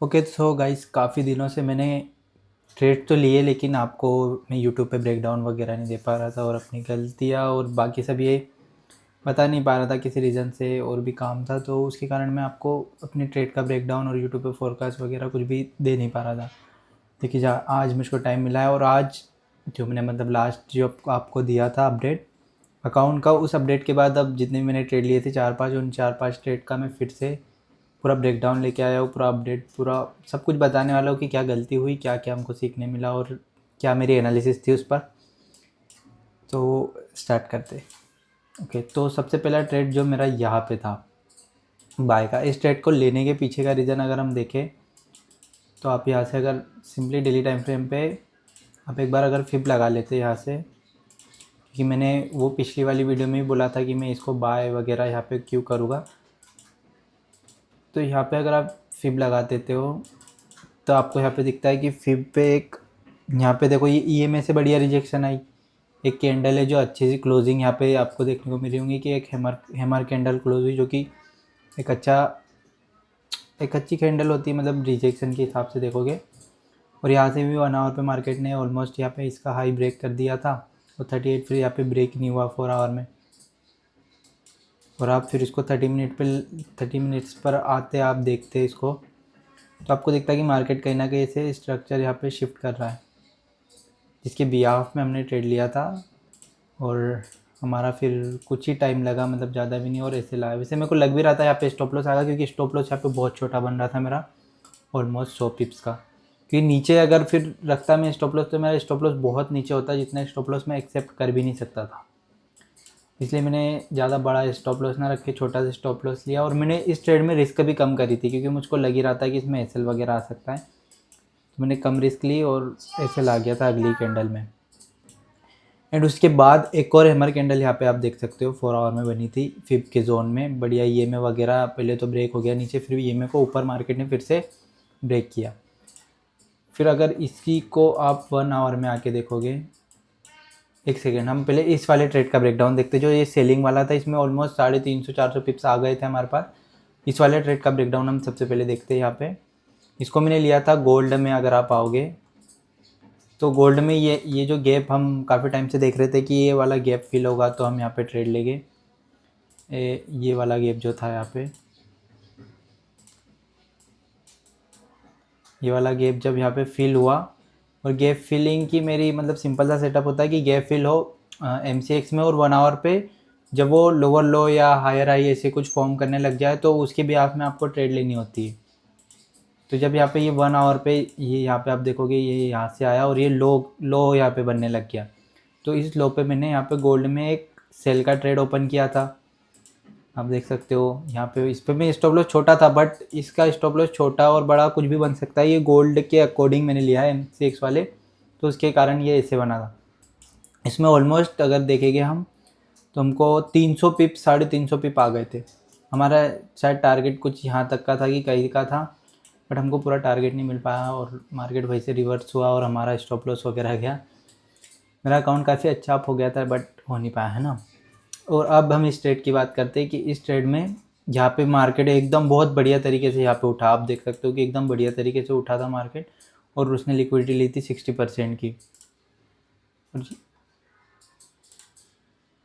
Okay so guys, काफ़ी दिनों से मैंने ट्रेड तो लिए लेकिन आपको मैं यूट्यूब पे ब्रेकडाउन वगैरह नहीं दे पा रहा था और अपनी गलतियाँ और बाकी सब ये बता नहीं पा रहा था किसी रीज़न से, और भी काम था तो उसके कारण मैं आपको अपनी ट्रेड का ब्रेकडाउन और यूट्यूब पे फोरकास्ट वगैरह कुछ भी दे नहीं पा रहा था। देखिए आज मुझको टाइम मिला है और आज जो मैंने मतलब लास्ट जो आपको दिया था अपडेट अकाउंट का, उस अपडेट के बाद अब जितने भी मैंने ट्रेड लिए थे 4-5, उन 4-5 ट्रेड का मैं फिर से पूरा ब्रेकडाउन लेके आया हूँ, पूरा अपडेट, पूरा सब कुछ बताने वाला हूँ कि क्या गलती हुई, क्या क्या हमको सीखने मिला और क्या मेरी एनालिसिस थी उस पर। तो स्टार्ट करते। ओके, तो सबसे पहला ट्रेड जो मेरा यहाँ पे था बाय का, इस ट्रेड को लेने के पीछे का रीज़न अगर हम देखें तो आप यहाँ से अगर सिंपली डेली टाइम फ्रेम पे आप एक बार अगर फिप लगा लेते यहाँ से, क्योंकि मैंने वो पिछली वाली वीडियो में भी बोला था कि मैं इसको बाय वगैरह यहाँ पे क्यों करूँगा। तो यहाँ पे अगर आप फिब लगा देते हो तो आपको यहाँ पे दिखता है कि फिब पे एक, यहाँ पे देखो ये ईएमए से बढ़िया रिजेक्शन आई। एक कैंडल है जो अच्छी सी क्लोजिंग यहाँ पे आपको देखने को मिली होंगी कि एक हैमर कैंडल क्लोज हुई, जो कि एक अच्छी कैंडल होती है मतलब रिजेक्शन के हिसाब से देखोगे। और यहाँ से भी 1 आवर पे मार्केट ने ऑलमोस्ट यहाँ पे इसका हाई ब्रेक कर दिया था और 38 फिर यहाँ पे ब्रेक नहीं हुआ 4 आवर में। और आप फिर इसको 30 मिनट्स पर आते आप देखते इसको, तो आपको दिखता है कि मार्केट कहीं ना कहीं से स्ट्रक्चर यहाँ पे शिफ्ट कर रहा है, जिसके बिहाफ में हमने ट्रेड लिया था। और हमारा फिर कुछ ही टाइम लगा, मतलब ज़्यादा भी नहीं, और ऐसे लगा। वैसे मेरे को लग भी रहा था यहाँ पे स्टॉप लॉस आएगा, क्योंकि स्टॉप लॉस यहाँ पे बहुत छोटा बन रहा था मेरा, ऑलमोस्ट 100 पिप्स का। क्योंकि नीचे अगर फिर रखता मैं स्टॉप लॉस तो मेरा स्टॉप लॉस बहुत नीचे होता, जितना स्टॉप लॉस मैं एक्सेप्ट कर भी नहीं सकता था। इसलिए मैंने ज़्यादा बड़ा स्टॉप लॉस ना रख के छोटा सा स्टॉप लॉस लिया, और मैंने इस ट्रेड में रिस्क भी कम करी थी, क्योंकि मुझको लग ही रहा था कि इसमें एसएल वगैरह आ सकता है। तो मैंने कम रिस्क ली और एसएल आ गया था अगली कैंडल में। एंड उसके बाद एक और हैमर कैंडल यहाँ पे आप देख सकते हो 4 आवर में बनी थी फिब के जोन में, बढ़िया ईएमए वगैरह। पहले तो ब्रेक हो गया नीचे, फिर ईएमए को ऊपर मार्केट ने फिर से ब्रेक किया। फिर अगर इसी को आप 1 आवर में आके देखोगे, एक सेकेंड, हम पहले इस वाले ट्रेड का ब्रेकडाउन देखते। जो ये सेलिंग वाला था इसमें ऑलमोस्ट 350-400 पिप्स आ गए थे हमारे पास। इस वाले ट्रेड का ब्रेकडाउन हम सबसे पहले देखते हैं यहाँ पे। इसको मैंने लिया था गोल्ड में। अगर आप आओगे तो गोल्ड में ये जो गैप हम काफ़ी टाइम से देख रहे थे कि ये वाला गैप फिल होगा तो हम यहाँ पे ट्रेड लेंगे। ये वाला गैप जो था यहाँ पे, ये वाला गैप जब यहाँ पे फिल हुआ, और गैप फिलिंग की मेरी मतलब सिंपल सा सेटअप होता है कि गैप फिल हो MCX में, और 1 आवर पे जब वो लोअर लो या हायर हाई ऐसे कुछ फॉर्म करने लग जाए तो उसके बिहाफ में आपको ट्रेड लेनी होती है। तो जब यहाँ पे ये 1 आवर पे ये यहाँ पे आप देखोगे ये यहाँ से आया और ये लो लो यहाँ पे बनने लग गया। तो इस लो पे मैंने यहाँ पे गोल्ड में एक सेल का ट्रेड ओपन किया था। आप देख सकते हो यहाँ पे, इस पे भी स्टॉप लॉस छोटा था, बट इसका स्टॉप लॉस छोटा और बड़ा कुछ भी बन सकता है। ये गोल्ड के अकॉर्डिंग मैंने लिया है MCX वाले, तो उसके कारण ये ऐसे बना था। इसमें ऑलमोस्ट अगर देखेंगे हम तो हमको 300 पिप 350 पिप आ गए थे। हमारा शायद टारगेट कुछ यहाँ तक का था कि कहीं का था, बट हमको पूरा टारगेट नहीं मिल पाया और मार्केट वहीं से रिवर्स हुआ और हमारा स्टॉप लॉस वगैरह गया। मेरा अकाउंट काफ़ी अच्छा अप हो गया था, बट हो नहीं पाया, है ना। और अब हम इस ट्रेड की बात करते हैं कि इस ट्रेड में यहाँ पे मार्केट एकदम बहुत बढ़िया तरीके से यहाँ पे उठा। आप देख सकते हो कि एकदम बढ़िया तरीके से उठा था मार्केट, और उसने लिक्विडिटी ली थी 60% की,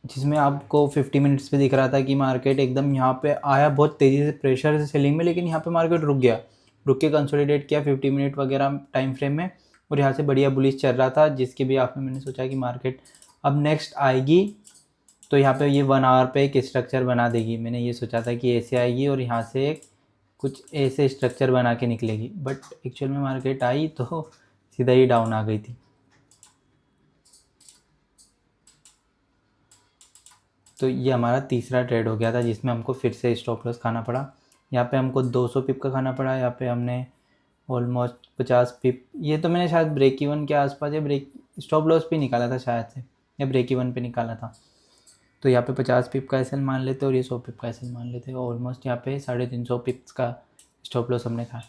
जिसमें आपको 50 मिनट्स पे दिख रहा था कि मार्केट एकदम यहाँ पे आया बहुत तेज़ी से प्रेशर से सेलिंग में, लेकिन यहाँ पे मार्केट रुक के कंसोलिडेट किया 50 मिनट वगैरह टाइम फ्रेम में, और यहाँ से बढ़िया बुलिश चल रहा था, जिसके भी आप में मैंने सोचा कि मार्केट अब नेक्स्ट आएगी तो यहाँ पे ये 1 आवर पे एक स्ट्रक्चर बना देगी। मैंने ये सोचा था कि ऐसे आएगी और यहाँ से एक कुछ ऐसे स्ट्रक्चर बना के निकलेगी, बट एक्चुअल में मार्केट आई तो सीधा ही डाउन आ गई थी। तो ये हमारा तीसरा ट्रेड हो गया था जिसमें हमको फिर से स्टॉप लॉस खाना पड़ा। यहाँ पे हमको 200 पिप का खाना पड़ा। यहाँ पे हमने ऑलमोस्ट 50 पिप, ये तो मैंने शायद ब्रेक इवन के आसपास या ब्रेक स्टॉप लॉस पे निकाला था शायद से, या ब्रेक इवन पे निकाला था। तो यहाँ पे 50 पिप का एसएल मान लेते और ये 100 पिप का एसएल मान लेते, ऑलमोस्ट यहाँ पे 350 पिप्स का स्टॉप लॉस हमने खाया।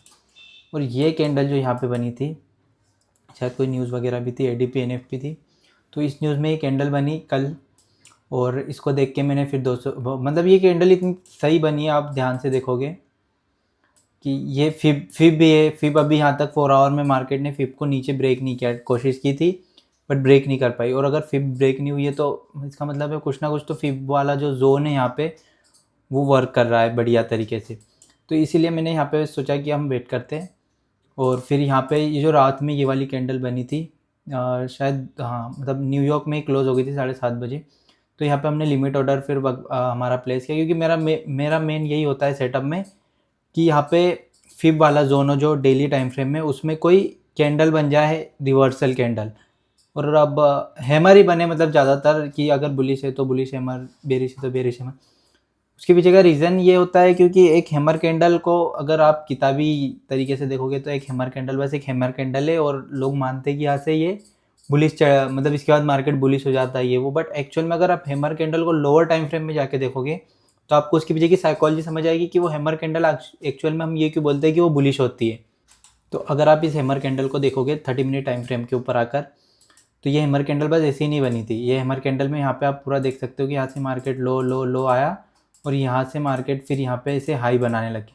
और ये कैंडल जो यहाँ पे बनी थी, शायद कोई न्यूज़ वगैरह भी थी, ADP NFP थी, तो इस न्यूज़ में ये कैंडल बनी कल, और इसको देख के मैंने फिर 200 मतलब ये कैंडल इतनी सही बनी है, आप ध्यान से देखोगे कि ये फिब भी है। फिब अभी यहाँ तक 4 आवर में मार्केट ने फिब को नीचे ब्रेक नहीं किया, कोशिश की थी बट ब्रेक नहीं कर पाई। और अगर फिब ब्रेक नहीं हुई है तो इसका मतलब है कुछ ना कुछ तो फिब वाला जो जोन है यहाँ पे वो वर्क कर रहा है बढ़िया तरीके से। तो इसीलिए मैंने यहाँ पे सोचा कि हम वेट करते हैं। और फिर यहाँ पे ये जो रात में ये वाली कैंडल बनी थी शायद, हाँ मतलब न्यूयॉर्क में ही क्लोज हो गई थी 7:30 बजे। तो यहाँ पे हमने लिमिट ऑर्डर फिर हमारा प्लेस किया, क्योंकि मेरा मेन यही होता है सेटअप में कि यहाँ पे फिब वाला जोन हो जो डेली टाइम फ्रेम में, उसमें कोई कैंडल बन जाए रिवर्सल कैंडल। और अब हैमर ही बने, मतलब ज़्यादातर कि अगर बुलिश है तो बुलिश हैमर, बेरिश है तो बेरिश हैमर। उसके पीछे का रीज़न ये होता है क्योंकि एक हैमर कैंडल को अगर आप किताबी तरीके से देखोगे तो एक हैमर कैंडल बस एक हैमर कैंडल है, और लोग मानते हैं कि यहाँ से ये बुलिश मतलब इसके बाद मार्केट बुलिश हो जाता है ये वो। बट एक्चुअल में अगर आप हैमर कैंडल को लोअर टाइम फ्रेम में जाके देखोगे तो आपको उसके पीछे की साइकोलॉजी समझ आएगी कि वो हैमर कैंडल एक्चुअल में हम ये क्यों बोलते हैं कि वो बुलिश होती है। तो अगर आप इस हैमर कैंडल को देखोगे 30 मिनट टाइम फ्रेम के ऊपर आकर, तो ये हैमर कैंडल बस ऐसे ही नहीं बनी थी। ये हैमर कैंडल में यहाँ पे आप पूरा देख सकते हो कि यहाँ से मार्केट लो लो लो आया और यहाँ से मार्केट फिर यहाँ पे ऐसे हाई बनाने लगी।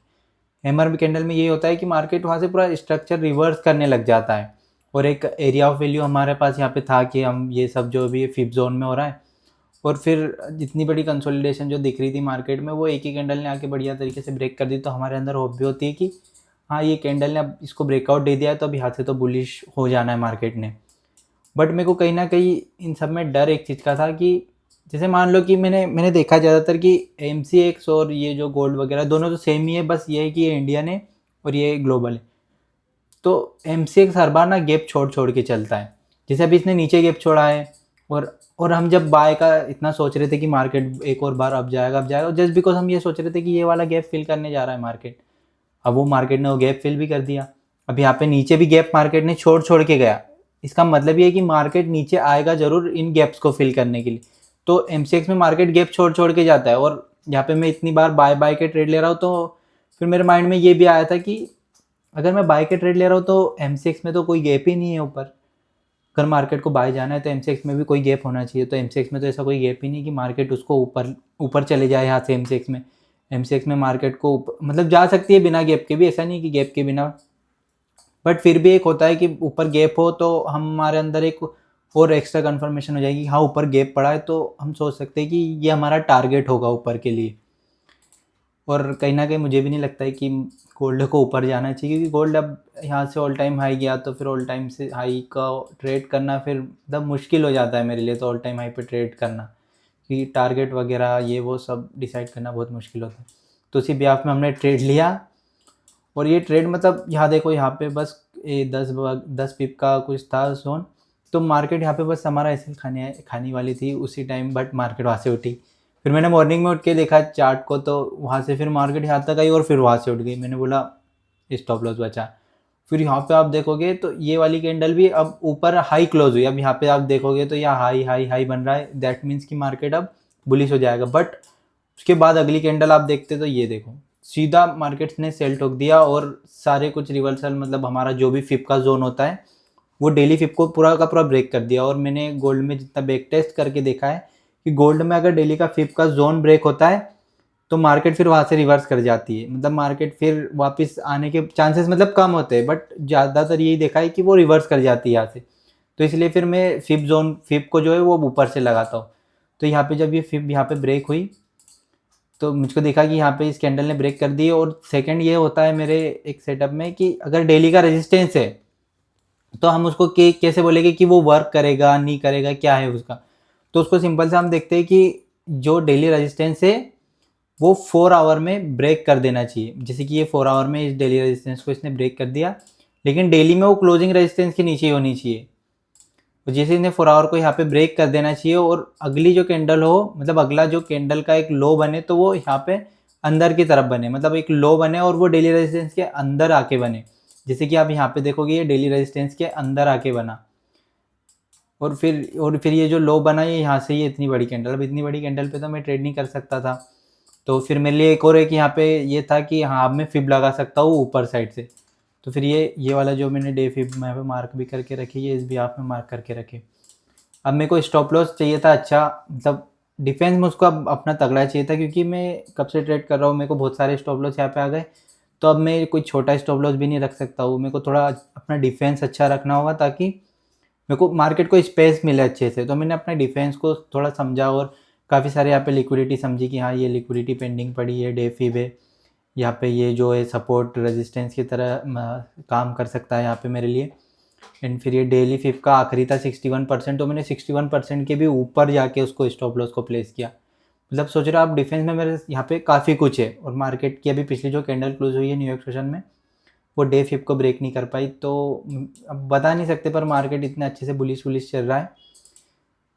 हैमर कैंडल में ये होता है कि मार्केट वहाँ से पूरा स्ट्रक्चर रिवर्स करने लग जाता है, और एक एरिया ऑफ वैल्यू हमारे पास यहाँ पे था कि हम ये सब जो भी फिफ्थ जोन में हो रहा है। और फिर जितनी बड़ी कंसोलिडेशन जो दिख रही थी मार्केट में वो एक ही कैंडल ने आके बढ़िया तरीके से ब्रेक कर दी। तो हमारे अंदर होप भी होती है कि हाँ ये कैंडल ने अब इसको ब्रेकआउट दे दिया है तो अभी हाथ से तो बुलिश हो जाना है मार्केट ने। बट मेरे को कहीं ना कहीं इन सब में डर एक चीज़ का था कि जैसे मान लो कि मैंने देखा ज़्यादातर कि MCX और ये जो गोल्ड वगैरह दोनों तो सेम ही है, बस ये है कि ये इंडियन है और ये ग्लोबल है। तो MCX हर बार ना गैप छोड़ छोड़ के चलता है। जैसे अभी इसने नीचे गैप छोड़ा है, और हम जब बाय का इतना सोच रहे थे कि मार्केट एक और बार अब जाएगा जस्ट बिकॉज हम ये सोच रहे थे कि ये वाला गैप फिल करने जा रहा है मार्केट। अब वो मार्केट ने वो गैप फिल भी कर दिया। अब यहाँ पे नीचे भी गैप मार्केट ने छोड़ छोड़ के गया। इसका मतलब ये है कि मार्केट नीचे आएगा जरूर इन गैप्स को फिल करने के लिए। तो MCX में मार्केट गैप छोड़ छोड़ के जाता है, और यहाँ पे मैं इतनी बार बाय बाय के ट्रेड ले रहा हूँ तो फिर मेरे माइंड में ये भी आया था कि अगर मैं बाय के ट्रेड ले रहा हूँ तो MCX में तो कोई गैप ही नहीं है ऊपर। अगर मार्केट को बाय जाना है तो MCX में भी कोई गैप होना चाहिए। तो MCX में तो ऐसा कोई गैप ही नहीं कि मार्केट उसको ऊपर ऊपर चले जाए यहाँ से MCX में मार्केट को मतलब जा सकती है बिना गैप के भी, ऐसा नहीं कि गैप के बिना। बट फिर भी एक होता है कि ऊपर गैप हो तो हमारे अंदर एक और एक्स्ट्रा कन्फर्मेशन हो जाएगी, हाँ ऊपर गैप पड़ा है तो हम सोच सकते हैं कि ये हमारा टारगेट होगा ऊपर के लिए। और कहीं ना कहीं मुझे भी नहीं लगता है कि गोल्ड को ऊपर जाना चाहिए, क्योंकि गोल्ड अब यहाँ से ऑल टाइम हाई गया तो फिर ऑल टाइम से हाई का ट्रेड करना फिर मतलब मुश्किल हो जाता है मेरे लिए। तो ऑल टाइम हाई पे ट्रेड करना, क्योंकि टारगेट वगैरह ये वो सब डिसाइड करना बहुत मुश्किल होता है। तो उसी ब्याफ में हमने ट्रेड लिया, और ये ट्रेड मतलब यहाँ देखो यहाँ पे बस 10 पिप का कुछ था जोन। तो मार्केट यहाँ पे बस हमारा ऐसे खाने वाली थी उसी टाइम, बट मार्केट वहाँ से उठी। फिर मैंने मॉर्निंग में उठ के देखा चार्ट को तो वहाँ से फिर मार्केट यहाँ तक आई और फिर वहाँ से उठ गई। मैंने बोला स्टॉप लॉस बचा। फिर यहाँ पे आप देखोगे तो ये वाली कैंडल भी अब ऊपर हाई क्लोज हुई। अब यहाँ पे आप देखोगे तो यहाँ हाई हाई हाई बन रहा है, दैट मीन्स कि मार्केट अब बुलिश हो जाएगा। बट उसके बाद अगली कैंडल आप देखते तो ये देखो सीधा मार्केट ने सेल ठोक दिया, और सारे कुछ रिवर्सल मतलब हमारा जो भी फिप का जोन होता है वो डेली फिप को पूरा का पूरा ब्रेक कर दिया। और मैंने गोल्ड में जितना बैक टेस्ट करके देखा है कि गोल्ड में अगर डेली का फिप का जोन ब्रेक होता है तो मार्केट फिर वहाँ से रिवर्स कर जाती है, मतलब मार्केट फिर वापस आने के चांसेस मतलब कम होते हैं, बट ज़्यादातर यही देखा है कि वो रिवर्स कर जाती है यहाँ से। तो इसलिए फिर मैं फिप को जो है वो ऊपर से लगाता हूँ। तो यहाँ पे जब ये फिप यहाँ पे ब्रेक हुई तो मुझको देखा कि यहाँ पे इस कैंडल ने ब्रेक कर दी। और सेकंड ये होता है मेरे एक सेटअप में कि अगर डेली का रेजिस्टेंस है तो हम उसको कैसे बोलेंगे कि वो वर्क करेगा नहीं करेगा, क्या है उसका। तो उसको सिंपल से हम देखते हैं कि जो डेली रेजिस्टेंस है वो 4 आवर में ब्रेक कर देना चाहिए। जैसे कि ये 4 आवर में इस डेली रेजिस्टेंस को इसने ब्रेक कर दिया, लेकिन डेली में वो क्लोजिंग रेजिस्टेंस के नीचे ही होनी चाहिए। तो जैसे इन्हें 4 आवर को यहाँ पे ब्रेक कर देना चाहिए, और अगली जो कैंडल हो मतलब अगला जो कैंडल का एक लो बने तो वो यहाँ पे अंदर की तरफ बने, मतलब एक लो बने और वो डेली रेजिस्टेंस के अंदर आके बने। जैसे कि आप यहाँ पे देखोगे ये डेली रेजिस्टेंस के अंदर आके बना, और फिर ये जो लो बना ये यहाँ से ये इतनी बड़ी कैंडल। अब इतनी बड़ी कैंडल पे तो मैं ट्रेड नहीं कर सकता था, तो फिर मेरे लिए एक और है कि यहाँ पे ये था कि हाँ अब मैं फिब लगा सकता हूँ ऊपर साइड से। तो फिर ये वाला जो मैंने डे फिब यहाँ पे मार्क भी करके रखी, ये इस भी आप में मार्क करके रखे। अब मेरे को स्टॉप लॉस चाहिए था अच्छा, मतलब डिफेंस में उसको अब अपना तगड़ा चाहिए था, क्योंकि मैं कब से ट्रेड कर रहा हूँ मेरे को बहुत सारे स्टॉप लॉस यहाँ पे आ गए। तो तो अब मैं कोई छोटा स्टॉप लॉस भी नहीं रख सकता हूँ, मेरे को थोड़ा अपना डिफेंस अच्छा रखना होगा ताकि मेरे को मार्केट को स्पेस मिले अच्छे से। तो मैंने अपने डिफेंस को थोड़ा समझा और काफ़ी सारे यहाँ पे लिक्विडिटी समझी कि हाँ ये लिक्विडिटी पेंडिंग पड़ी है, डे फीब है, यहाँ पे ये जो है सपोर्ट रेजिस्टेंस की तरह काम कर सकता है यहाँ पे मेरे लिए। एंड फिर ये डेली फिफ का आखिरी था 61%, तो मैंने 61% के भी ऊपर जाके उसको स्टॉप लॉस को प्लेस किया। मतलब सोच रहे हो आप डिफेंस में मेरे यहाँ पे काफ़ी कुछ है। और मार्केट की अभी पिछली जो कैंडल क्लोज हुई है न्यूयॉर्क सेशन में, वो डे फिफ को ब्रेक नहीं कर पाई। तो अब बता नहीं सकते, पर मार्केट इतने अच्छे से बुलिश चल रहा है,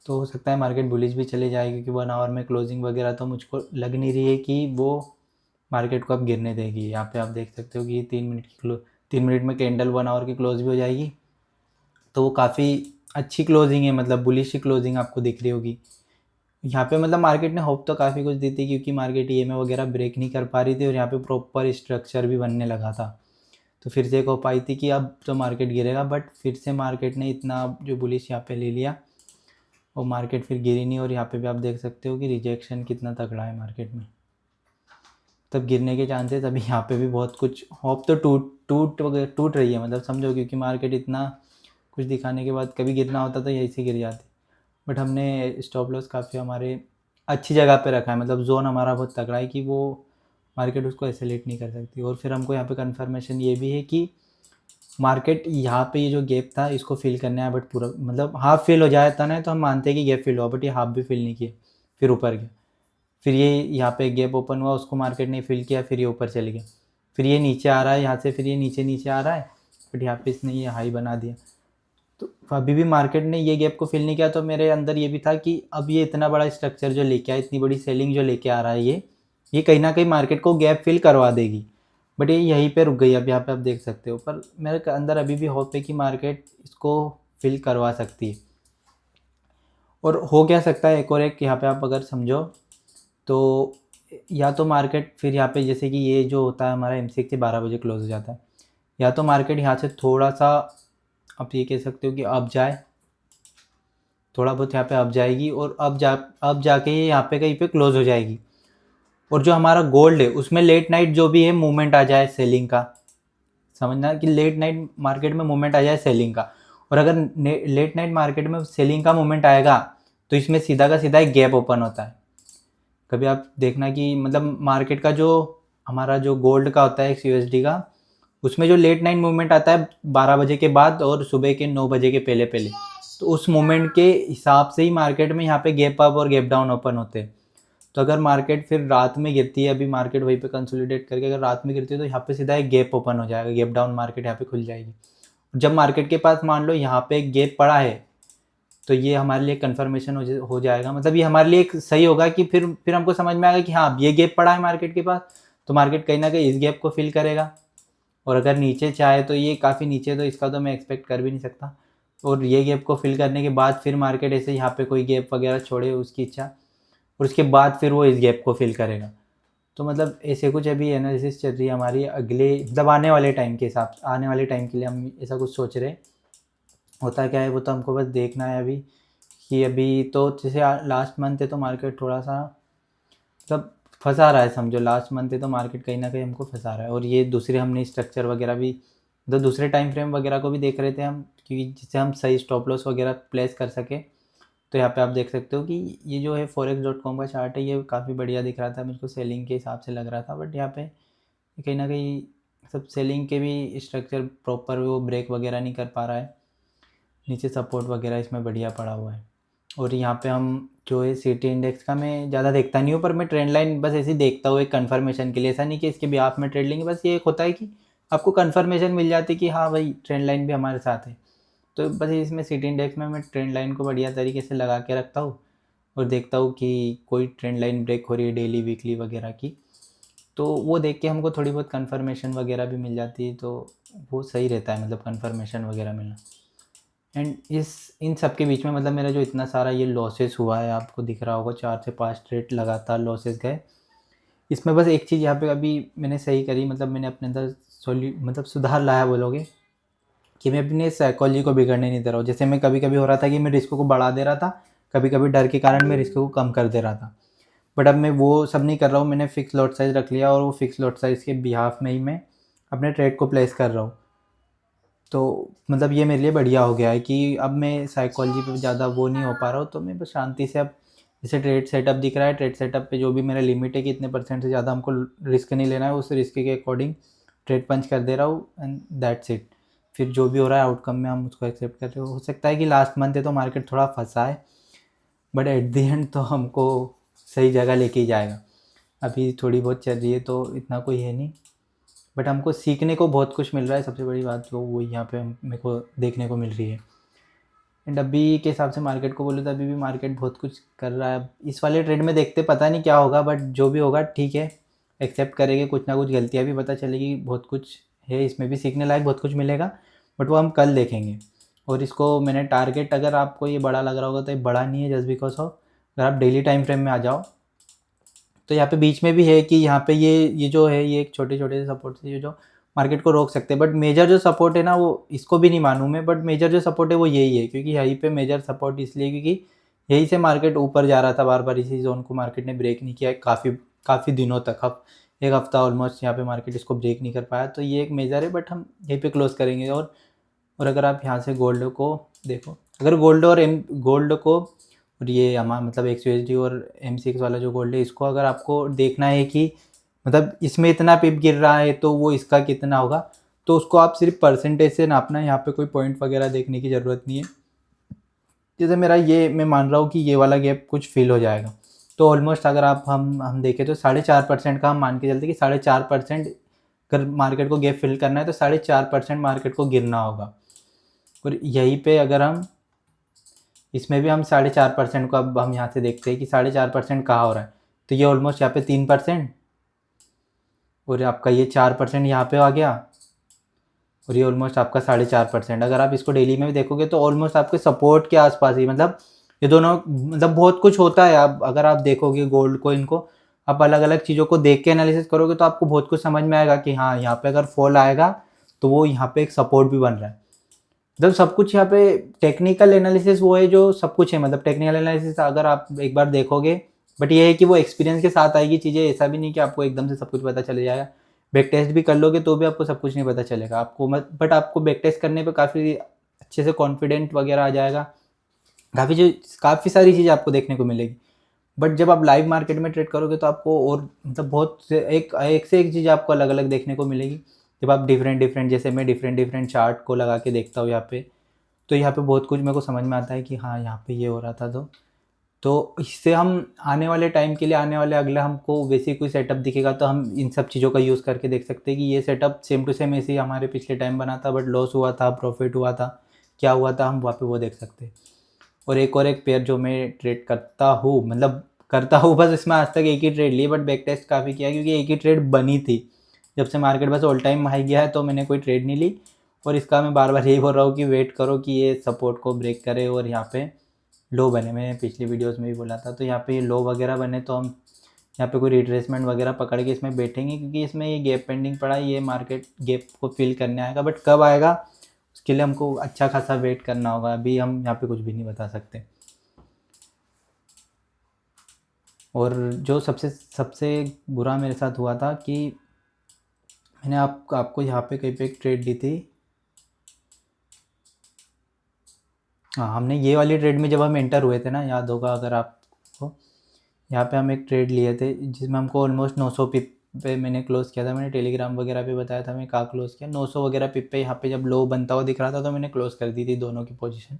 तो हो सकता है मार्केट बुलिश भी चले जाए, क्योंकि 1 आवर में क्लोजिंग वगैरह तो मुझको लग नहीं रही है कि वो मार्केट को अब गिरने देगी। यहाँ पे आप देख सकते हो कि 3 मिनट में कैंडल 1 आवर की क्लोज भी हो जाएगी, तो वो काफ़ी अच्छी क्लोजिंग है, मतलब बुलिश की क्लोजिंग आपको दिख रही होगी। यहाँ पे मतलब मार्केट ने होप तो काफ़ी कुछ दी थी, क्योंकि मार्केट ईएमए वगैरह ब्रेक नहीं कर पा रही थी और यहाँ पे प्रॉपर स्ट्रक्चर भी बनने लगा था। तो फिर से एक होप आई थी कि अब तो मार्केट गिरेगा, बट फिर से मार्केट ने इतना जो बुलिश यहाँ पे ले लिया, और मार्केट फिर गिरी नहीं। और यहाँ पे भी आप देख सकते हो कि रिजेक्शन कितना तगड़ा है मार्केट में, तब गिरने के चांसेस अभी यहाँ पे भी बहुत कुछ होप तो टूट रही है, मतलब समझो, क्योंकि मार्केट इतना कुछ दिखाने के बाद कभी गिरना होता तो यही से गिर जाती। बट हमने स्टॉप लॉस काफ़ी हमारे अच्छी जगह पे रखा है, मतलब जोन हमारा बहुत तगड़ा है कि वो मार्केट उसको एसेलेट नहीं कर सकती। और फिर हमको यहाँ पे कंफर्मेशन ये भी है कि मार्केट यहाँ पे ये जो गैप था इसको फिल करना है, बट पूरा मतलब हाफ फिल हो जाता ना तो हम मानते हैं कि गैप फिल हुआ, बट ये हाफ भी फिल नहीं किए, फिर ऊपर गया। फिर ये यहाँ पे गैप ओपन हुआ, उसको मार्केट ने फिल किया, फिर ये ऊपर चले गया। फिर ये नीचे आ रहा है यहाँ से, फिर ये नीचे आ रहा है, बट यहाँ पे इसने ये हाई बना दिया। तो अभी भी मार्केट ने ये गैप को फिल नहीं किया, तो मेरे अंदर ये भी था कि अब ये इतना बड़ा स्ट्रक्चर जो लेके आया, इतनी बड़ी सेलिंग जो लेके आ रहा है, ये कहीं ना कहीं मार्केट को गैप फिल करवा देगी। बट ये यहीं पे रुक गई। अब यहाँ पे आप देख सकते हो, पर मेरे अंदर अभी भी होप है कि मार्केट इसको फिल करवा सकती है। और हो क्या सकता है, एक यहाँ पे आप अगर समझो तो, या तो मार्केट फिर यहाँ पे जैसे कि ये जो होता है हमारा एमसीएक्स 12 बजे क्लोज हो जाता है, या तो मार्केट यहाँ से थोड़ा सा आप ये कह सकते हो कि अब जाए, थोड़ा बहुत यहाँ पे अब जाएगी, और अब जाके ये यहाँ पे कहीं पे क्लोज हो जाएगी। और जो हमारा गोल्ड है उसमें लेट नाइट जो भी है मूवमेंट आ जाए सेलिंग का, समझना कि लेट नाइट मार्केट में मूवमेंट आ जाए सेलिंग का। और अगर लेट नाइट मार्केट में सेलिंग का मूवमेंट आएगा तो इसमें सीधा का सीधा एक गैप ओपन होता है। कभी आप देखना कि मतलब मार्केट का जो हमारा जो गोल्ड का होता है XUSD का, उसमें जो लेट नाइट मूवमेंट आता है 12 बजे के बाद और सुबह के 9 बजे के पहले पहले, तो उस मूवमेंट के हिसाब से ही मार्केट में यहाँ पे गैप अप और गैप डाउन ओपन होते हैं। तो अगर मार्केट फिर रात में गिरती है, अभी मार्केट वहीं पे कंसोलिडेट करके अगर रात में गिरती है, तो यहाँ पे सीधा एक गैप ओपन हो जाएगा, गैप डाउन मार्केट यहाँ पे खुल जाएगी। जब मार्केट के पास मान लो यहाँ पे एक गैप पड़ा है, तो ये हमारे लिए कन्फर्मेशन हो जाएगा, मतलब ये हमारे लिए एक सही होगा कि फिर हमको समझ में आएगा कि हाँ अब ये गैप पड़ा है मार्केट के पास, तो मार्केट कहीं ना कहीं इस गैप को फिल करेगा। और अगर नीचे चाहे तो ये काफ़ी नीचे, तो इसका तो मैं एक्सपेक्ट कर भी नहीं सकता। और ये गैप को फिल करने के बाद फिर मार्केट ऐसे यहाँ पे कोई गैप वगैरह छोड़े उसकी इच्छा, और उसके बाद फिर वो इस गैप को फिल करेगा। तो मतलब ऐसे कुछ अभी एनालिसिस चल रही है हमारी अगले, मतलब आने वाले टाइम के हिसाब से, आने वाले टाइम के लिए हम ऐसा कुछ सोच रहे हैं। होता क्या है वो तो हमको बस देखना है अभी, कि अभी तो जैसे लास्ट मंथ है तो मार्केट थोड़ा सा मतलब फंसा रहा है, समझो लास्ट मंथ है तो मार्केट कहीं ना कहीं हमको फंसा रहा है। और ये दूसरे हमने स्ट्रक्चर वगैरह भी, तो दूसरे टाइम फ्रेम वगैरह को भी देख रहे थे हम, क्योंकि जिससे हम सही स्टॉप लॉस वगैरह प्लेस कर सके। तो यहाँ पे आप देख सकते हो कि ये जो है forex.com का चार्ट है, ये काफ़ी बढ़िया दिख रहा था मुझको, सेलिंग के हिसाब से लग रहा था। बट यहाँ पे कहीं ना कहीं सब सेलिंग के भी स्ट्रक्चर प्रॉपर वो ब्रेक वगैरह नहीं कर पा रहा है, नीचे सपोर्ट वगैरह इसमें बढ़िया पड़ा हुआ है। और यहाँ पे हम जो है सिटी इंडेक्स का मैं ज़्यादा देखता नहीं हूँ, पर मैं ट्रेंड लाइन बस ऐसे ही देखता हूँ एक कन्फर्मेशन के लिए, ऐसा नहीं कि इसके बिहाफ में ट्रेड लेंगे, बस ये एक होता है कि आपको कन्फर्मेशन मिल जाती है कि हाँ भाई ट्रेंड लाइन भी हमारे साथ है। तो बस इसमें सिटी इंडेक्स में मैं ट्रेंड लाइन को बढ़िया तरीके से लगा के रखता हूँ, और देखता हूँ कि कोई ट्रेंड लाइन ब्रेक हो रही है डेली वीकली वगैरह की, तो वो देख के हमको थोड़ी बहुत कन्फर्मेशन वगैरह भी मिल जाती है, तो वो सही रहता है, मतलब कन्फर्मेशन वगैरह मिलना। एंड इन सब के बीच में मतलब मेरा जो इतना सारा ये लॉसेस हुआ है, आपको दिख रहा होगा 4 से 5 ट्रेड लगातार लॉसेस गए। इसमें बस एक चीज़ यहाँ पे अभी मैंने सही करी, मतलब मैंने अपने अंदर मतलब सुधार लाया बोलोगे, कि मैं अपने साइकोलॉजी को बिगड़ने नहीं दे रहा हूँ। जैसे मैं कभी कभी हो रहा था कि मैं रिस्क को बढ़ा दे रहा था, कभी कभी डर के कारण मैं रिस्क को कम कर दे रहा था। बट अब मैं वो सब नहीं कर रहा हूँ, मैंने फिक्स लॉट साइज़ रख लिया, और वो फिक्स लॉट साइज़ के बिहाफ में ही मैं अपने ट्रेड को प्लेस कर रहा हूँ। तो मतलब ये मेरे लिए बढ़िया हो गया है कि अब मैं साइकोलॉजी पे ज़्यादा वो नहीं हो पा रहा हूँ, तो मैं बस शांति से अब जैसे ट्रेड सेटअप दिख रहा है, ट्रेड सेटअप पे जो भी मेरा लिमिट है कि इतने परसेंट से ज़्यादा हमको रिस्क नहीं लेना है, उस रिस्क के अकॉर्डिंग ट्रेड पंच कर दे रहा हूँ एंड दैट्स इट। फिर जो भी हो रहा है आउटकम में हम उसको एक्सेप्ट कर रहे हो सकता है कि लास्ट मंथ है तो मार्केट थोड़ा फंसा है, बट एट द एंड तो हमको सही जगह लेके ही जाएगा। अभी थोड़ी बहुत चल रही है तो इतना कोई है नहीं, बट हमको सीखने को बहुत कुछ मिल रहा है। सबसे बड़ी बात तो वो यहाँ पे मेरे को देखने को मिल रही है। एंड अभी के हिसाब से मार्केट को बोले तो अभी भी मार्केट बहुत कुछ कर रहा है। अब इस वाले ट्रेड में देखते पता नहीं क्या होगा, बट जो भी होगा ठीक है, एक्सेप्ट करेंगे। कुछ ना कुछ गलतियाँ भी पता चलेगी, बहुत कुछ है इसमें भी सीखने लायक, बहुत कुछ मिलेगा, बट वो हम कल देखेंगे। और इसको मैंने टारगेट, अगर आपको ये बड़ा लग रहा होगा तो ये बड़ा नहीं है, जस्ट बिकॉज ऑफ अगर आप डेली टाइम फ्रेम में आ जाओ तो यहाँ पे बीच में भी है कि यहाँ पे ये जो है ये एक छोटे छोटे से सपोर्ट से ये जो मार्केट को रोक सकते हैं, बट मेजर जो सपोर्ट है ना वो इसको भी नहीं मानूँ मैं, बट मेजर जो सपोर्ट है वो यही है, क्योंकि यहीं पे मेजर सपोर्ट इसलिए क्योंकि यहीं से मार्केट ऊपर जा रहा था बार बार, इसी जोन को मार्केट ने ब्रेक नहीं किया काफ़ी काफ़ी दिनों तक। अब एक हफ्ता ऑलमोस्ट यहाँ पे मार्केट इसको ब्रेक नहीं कर पाया, तो ये एक मेजर है, बट हम यहीं पे क्लोज करेंगे। और अगर आप यहाँ से गोल्ड को देखो, अगर गोल्ड को और ये हमारा मतलब XUSD और MCX वाला जो गोल्ड है, इसको अगर आपको देखना है कि मतलब इसमें इतना पिप गिर रहा है तो वो इसका कितना होगा, तो उसको आप सिर्फ परसेंटेज से नापना है। यहाँ पे कोई पॉइंट वगैरह देखने की ज़रूरत नहीं है। जैसे मेरा ये मैं मान रहा हूँ कि ये वाला गैप कुछ फिल हो जाएगा, तो ऑलमोस्ट अगर आप हम देखें तो 4.5% का हम मान के चलते कि 4.5% अगर मार्केट को गैप फिल करना है तो 4.5% मार्केट को गिरना होगा। और यहीं पे अगर हम इसमें भी हम 4.5% को अब हम यहाँ से देखते हैं कि 4.5% कहाँ हो रहा है, तो ये ऑलमोस्ट यहाँ पे 3%, और आपका ये 4% यहाँ पे आ गया, और ये ऑलमोस्ट आपका 4.5%। अगर आप इसको डेली में भी देखोगे तो ऑलमोस्ट आपके सपोर्ट के आसपास ही, मतलब ये दोनों मतलब बहुत कुछ होता है। आप अगर आप देखोगे गोल्ड को, इनको आप अलग अलग चीज़ों को देख के एनालिसिस करोगे तो आपको बहुत कुछ समझ में आएगा कि हाँ यहाँ पे अगर फॉल आएगा तो वो यहाँ पे एक सपोर्ट भी बन रहा है। मतलब सब कुछ यहाँ पे टेक्निकल एनालिसिस वो है जो सब कुछ है, मतलब टेक्निकल एनालिसिस अगर आप एक बार देखोगे, बट ये है कि वो एक्सपीरियंस के साथ आएगी चीज़ें। ऐसा भी नहीं कि आपको एकदम से सब कुछ पता चले जाएगा। बैक टेस्ट भी कर लोगे तो भी आपको सब कुछ नहीं पता चलेगा आपको, बट आपको बैक टेस्ट करने पे काफ़ी अच्छे से कॉन्फिडेंट वगैरह आ जाएगा। काफ़ी सारी चीज़ें आपको देखने को मिलेगी। बट जब आप लाइव मार्केट में ट्रेड करोगे तो आपको और मतलब बहुत से एक से एक चीज़ आपको अलग अलग देखने को मिलेगी। जब आप डिफरेंट जैसे मैं डिफरेंट चार्ट को लगा के देखता हूँ यहाँ पे, तो यहाँ पे बहुत कुछ मेरे को समझ में आता है कि हाँ यहाँ पे ये हो रहा था। तो इससे हम आने वाले टाइम के लिए, आने वाले अगला हमको वैसे कोई सेटअप दिखेगा तो हम इन सब चीज़ों का यूज़ करके देख सकते हैं कि ये सेटअप सेम टू सेम ऐसे ही हमारे पिछले टाइम बना था, बट लॉस हुआ था, प्रॉफिट हुआ था, क्या हुआ था, हम वहाँ पे वो देख सकते हैं। और एक पेयर जो मैं ट्रेड करता हूँ, मतलब करता हूँ बस, इसमें आज तक एक ही ट्रेड ली, बट बैक टेस्ट काफ़ी किया क्योंकि एक ही ट्रेड बनी थी। जब से मार्केट बस ऑल टाइम हाई गया है तो मैंने कोई ट्रेड नहीं ली, और इसका मैं बार बार यही बोल रहा हूँ कि वेट करो कि ये सपोर्ट को ब्रेक करे और यहाँ पे लो बने। मैंने पिछली वीडियोस में भी बोला था, तो यहाँ पे ये लो वगैरह बने तो हम यहाँ पे कोई रिट्रेसमेंट वगैरह पकड़ के इसमें बैठेंगे, क्योंकि इसमें ये गैप पेंडिंग पड़ा है, ये मार्केट गैप को फिल करने आएगा, बट कब आएगा उसके लिए हमको अच्छा खासा वेट करना होगा। अभी हम यहाँ पे कुछ भी नहीं बता सकते। और जो सबसे सबसे बुरा मेरे साथ हुआ था कि मैंने आपको यहाँ पे कहीं पे एक ट्रेड ली थी। हाँ, हमने ये वाली ट्रेड में जब हम एंटर हुए थे ना, याद होगा अगर आपको, यहाँ पे हम एक ट्रेड लिए थे जिसमें हमको ऑलमोस्ट 900 पिप पे मैंने क्लोज़ किया था। मैंने टेलीग्राम वगैरह पे बताया था मैं कहाँ क्लोज़ किया, 900 वगैरह पिप पे। यहाँ पे जब लो बनता हुआ दिख रहा था तो मैंने क्लोज़ कर दी थी दोनों की पोजीशन।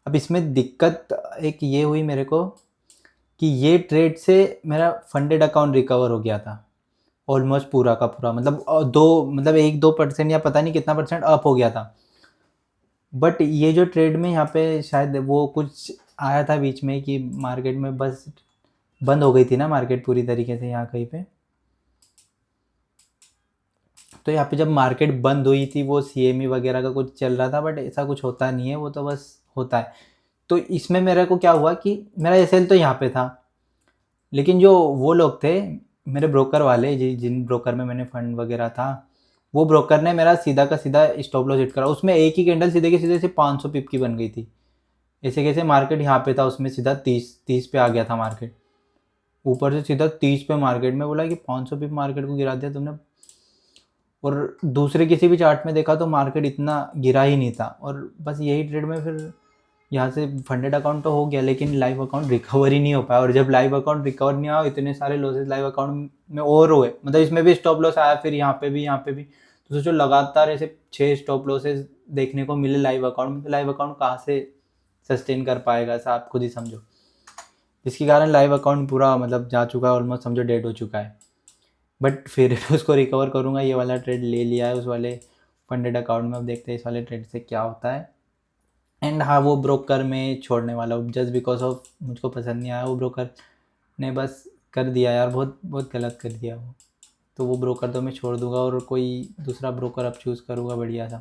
अब इसमें दिक्कत एक ये हुई मेरे को कि ये ट्रेड से मेरा फंडेड अकाउंट रिकवर हो गया था ऑलमोस्ट पूरा का पूरा, मतलब 1-2% या पता नहीं कितना परसेंट अप हो गया था। बट ये जो ट्रेड में यहाँ पे शायद वो कुछ आया था बीच में कि मार्केट में बस बंद हो गई थी ना मार्केट पूरी तरीके से यहाँ कहीं पे। तो यहाँ पे जब मार्केट बंद हुई थी वो CME वगैरह का कुछ चल रहा था, बट ऐसा कुछ होता नहीं है, वो तो बस होता है। तो इसमें मेरे को क्या हुआ कि मेरा SL तो यहाँ पे था, लेकिन जो वो लोग थे मेरे ब्रोकर वाले, जिन ब्रोकर में मैंने फंड वगैरह था, वो ब्रोकर ने मेरा सीधा का सीधा स्टॉप लॉस हिट करा। उसमें एक ही कैंडल सीधे के सीधे से 500 पिप की बन गई थी। ऐसे कैसे मार्केट यहाँ पे था, उसमें सीधा 30 पे आ गया था मार्केट, ऊपर से सीधा 30 पे मार्केट में। बोला कि 500 पिप मार्केट को गिरा दिया तुमने। और दूसरे किसी भी चार्ट में देखा तो मार्केट इतना गिरा ही नहीं था। और बस यही ट्रेड में फिर यहाँ से फंडेड अकाउंट तो हो गया, लेकिन लाइव अकाउंट रिकवर ही नहीं हो पाया। और जब लाइव अकाउंट रिकवर नहीं हुआ, इतने सारे लॉसेस लाइव अकाउंट में और हुए, मतलब इसमें भी स्टॉप लॉस आया, फिर यहाँ पे भी। तो सोचो लगातार ऐसे 6 स्टॉप लॉसेस देखने को मिले लाइव अकाउंट में, तो लाइव अकाउंट कहाँ से सस्टेन कर पाएगा, ऐसा आप खुद ही समझो। जिसके कारण लाइव अकाउंट पूरा मतलब जा चुका है, ऑलमोस्ट समझो डेड हो चुका है। बट फिर भी उसको रिकवर करूँगा। ये वाला ट्रेड ले लिया है उस वाले फंडेड अकाउंट में, अब देखते हैं इस वाले ट्रेड से क्या होता है। एंड हाँ, वो ब्रोकर मैं छोड़ने वाला हूँ जस्ट बिकॉज ऑफ मुझको पसंद नहीं आया वो ब्रोकर ने, बस कर दिया यार, बहुत बहुत गलत कर दिया वो। तो वो ब्रोकर तो मैं छोड़ दूंगा और कोई दूसरा ब्रोकर अब चूज़ करूँगा बढ़िया सा।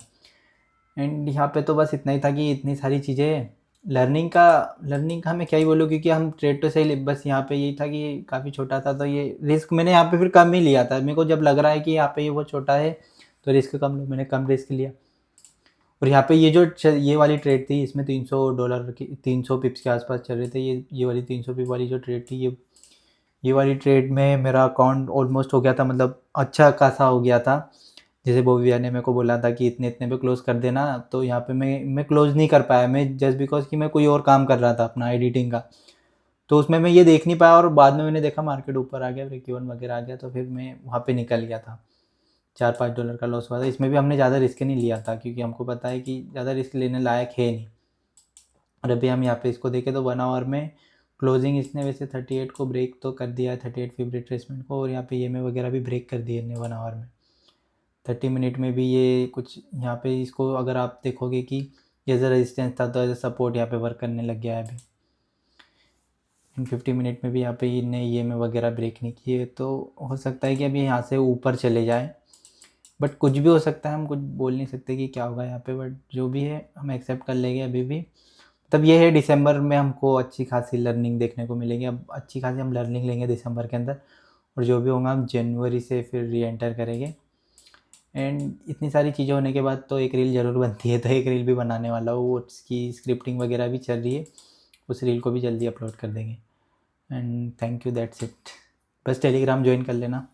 एंड यहाँ पे तो बस इतना ही था कि इतनी सारी चीज़ें लर्निंग का मैं क्या ही बोलूँ, क्योंकि हम ट्रेड तो सही, बस यहाँ पे यही था कि काफ़ी छोटा था, तो ये रिस्क मैंने यहाँ पे फिर कम ही लिया था। मेरे को जब लग रहा है कि यहाँ पे ये बहुत छोटा है तो रिस्क कम लो, मैंने कम रिस्क लिया। और यहाँ पे ये वाली ट्रेड थी, इसमें $300 की 300 पिप्स के आसपास चल रहे थे। ये वाली 300 पिप वाली जो ट्रेड थी, ये वाली ट्रेड में मेरा अकाउंट ऑलमोस्ट हो गया था, मतलब अच्छा खासा हो गया था। जैसे बॉबी भैया ने मेरे को बोला था कि इतने इतने पे क्लोज़ कर देना, तो यहाँ पे मैं क्लोज़ नहीं कर पाया, मैं जस्ट बिकॉज़ कि मैं कोई और काम कर रहा था अपना एडिटिंग का। तो उसमें मैं ये देख नहीं पाया, और बाद में मैंने देखा मार्केट ऊपर आ गया, ब्रेक इवन वगैरह आ गया, तो फिर मैं वहाँ पे निकल गया था। $4-5 का लॉस हुआ था। इसमें भी हमने ज़्यादा रिस्क नहीं लिया था, क्योंकि हमको पता है कि ज़्यादा रिस्क लेने लायक है नहीं। और अभी हम यहाँ पे इसको देखें तो 1 आवर में क्लोजिंग इसने वैसे 38 को ब्रेक तो कर दिया है, 38 फिब रिट्रेसमेंट को, और यहाँ पे EMA वगैरह भी ब्रेक कर दिए ने 1 आवर में। 30 मिनट में भी ये कुछ यहाँ पे इसको अगर आप देखोगे कि ये एज रेजिस्टेंस था, तो एज सपोर्ट यहाँ पे वर्क करने लग गया है अभी। इन 50 मिनट में भी यहाँ पे इनने EMA वगैरह ब्रेक नहीं किए, तो हो सकता है कि अभी यहाँ से ऊपर चले जाए। बट कुछ भी हो सकता है, हम कुछ बोल नहीं सकते कि क्या होगा यहाँ पे, बट जो भी है हम एक्सेप्ट कर लेंगे अभी भी। तब ये है, दिसंबर में हमको अच्छी खासी लर्निंग देखने को मिलेगी। अब अच्छी खासी हम लर्निंग लेंगे दिसंबर के अंदर, और जो भी होगा हम जनवरी से फिर री एंटर करेंगे। एंड इतनी सारी चीज़ें होने के बाद तो एक रील ज़रूर बनती है, तो एक रील भी बनाने वाला हूँ, वो उसकी स्क्रिप्टिंग वगैरह भी चल रही है, उस रील को भी जल्दी अपलोड कर देंगे। And thank you, that's it. बस टेलीग्राम ज्वाइन कर लेना।